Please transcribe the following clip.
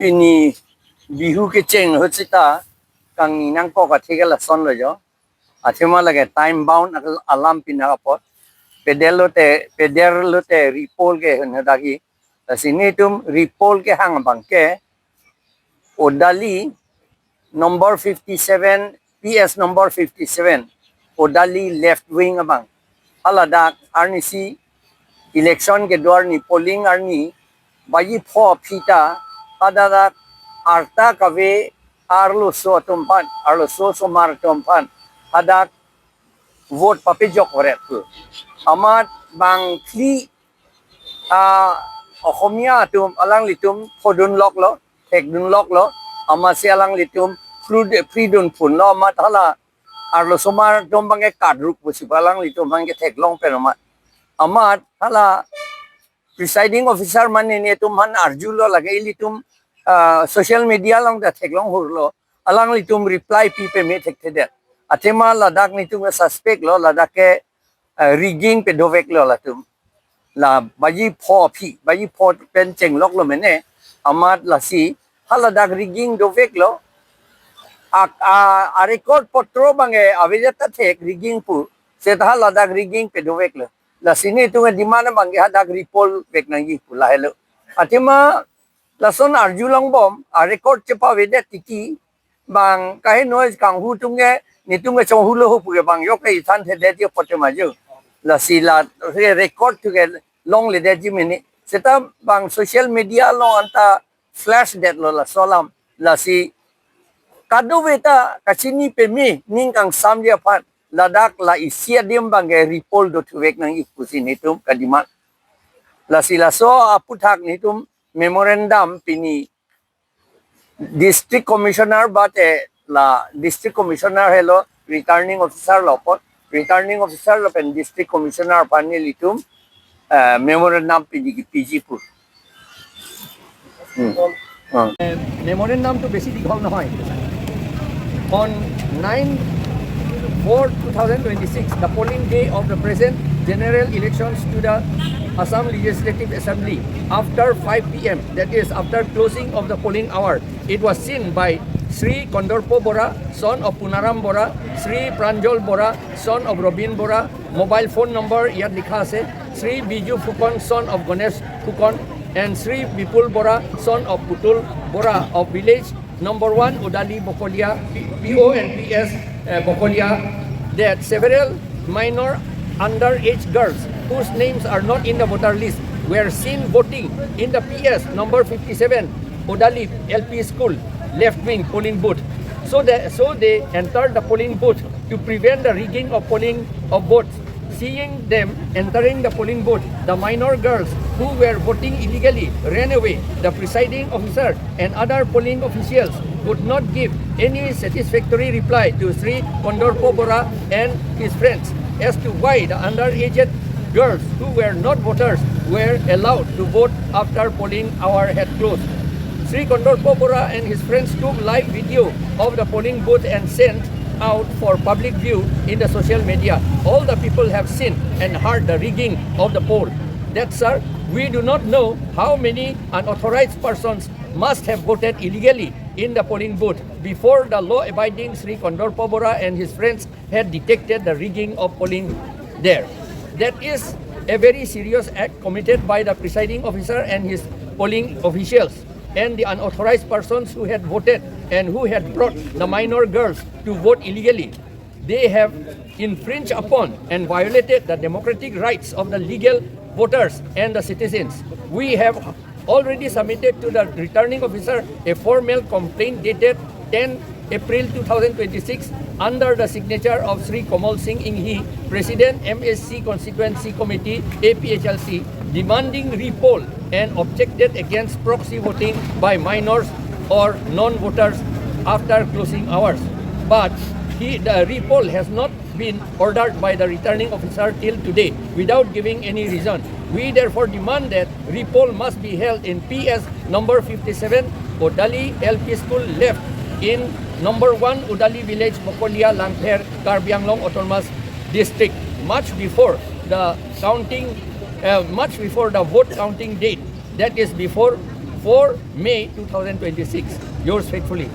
Ini bihu ke ceng hocita kang ninang ko kathike la son lo jo athema lage time bound alarm pina pot pederlote repol ke nadagi tasinitum repol ke hang bangke Odali number 57 PS number 57 Odali left wing abang aladak arnisi election ke dwar ni polling arni bayi pho phita adada arta kave arlo so tumpan arlo so somar tumpan adak vote papijok ore tu amat bang kli Ohomia tum alang litum podun lok lo tek dun lok lo amasi alang litum fridun pun lo amat hala arlo somar dombang ke kadruk pusi alang litum bangke tek long penomat amat hala presiding officer man ini tumhan arjulo lagi litum social media long da theklong hurlo alang litum reply pipe me thekte det atema ladak nitum suspect lo ladak ke rigging pe dovek lo latum la bayi pho pen cheng lok lo mene amat lasi haladak rigging dovek lo a record potro bange avijata thek rigging pu setha ladak rigging pe dovek lo la sini tu di mana bang hadak repol vek nangi pula hello atima lason arjulang bom a record chepa vede tiki bang kahe noise kang hu tunge ni tunge chong hu lo hu pu bang yok kai than the de pote ma ju la sila record tu ke long le de ji mini seta bang social media lo anta flash det lo la solam la si kado veta kachini pe mi ning kang samja pat ladak la isia dim bange repol do tuwek nang ikusin itum kadimat la sila so aputhak nitum memorandum pini district commissioner bate la district commissioner hello returning officer lopot returning officer lopen district commissioner panel itum memorandum pini PG pur memorandum to besi dikhol nohoy on 9/4/2026, the polling day of the present general elections to the Assam Legislative Assembly after 5 p.m., that is after closing of the polling hour, it was seen by Sri Kondorpo Bora, son of Punaram Bora, Sri Pranjol Bora, son of Robin Bora, mobile phone number yat likha ase, Sri Biju Phukon, son of Ganesh Phukon, and Sri Bipul Bora, son of Putul Bora of village number 1 Odali Bokolia, PO and PS Bokolia, that several minor underage girls whose names are not in the voter list were seen voting in the PS number 57 Odali LP School left wing polling booth. So they entered the polling booth to prevent the rigging of polling of votes. Seeing them entering the polling booth, the minor girls who were voting illegally ran away. The presiding officer and other polling officials could not give any satisfactory reply to Sri Kondorpo Bora and his friends as to why the underage girls who were not voters were allowed to vote after polling hour had closed. Sri Kondorpo Bora and his friends took live video of the polling booth and sent out for public view in the social media. All the people have seen and heard the rigging of the poll. That, sir, we do not know how many unauthorized persons must have voted illegally in the polling booth before the law-abiding Sri Kondorpo Bora and his friends had detected the rigging of polling there. That is a very serious act committed by the presiding officer and his polling officials and the unauthorized persons who had voted and who had brought the minor girls to vote illegally. They have infringed upon and violated the democratic rights of the legal voters and the citizens. We have already submitted to the returning officer a formal complaint dated 10 April 2026 under the signature of Sri Komal Singh Inghi, President MSC Constituency Committee APHLC, demanding repoll and objected against proxy voting by minors or non-voters after closing hours. But the repoll has not been ordered by the returning officer till today without giving any reason. We therefore demand that repoll must be held in PS number 57 Odali LP School left in number 1 Udali Village, Bokolia, Langher, Karbi Anglong Autonomous District much before the vote counting date, that is before 4 May 2026. Yours faithfully.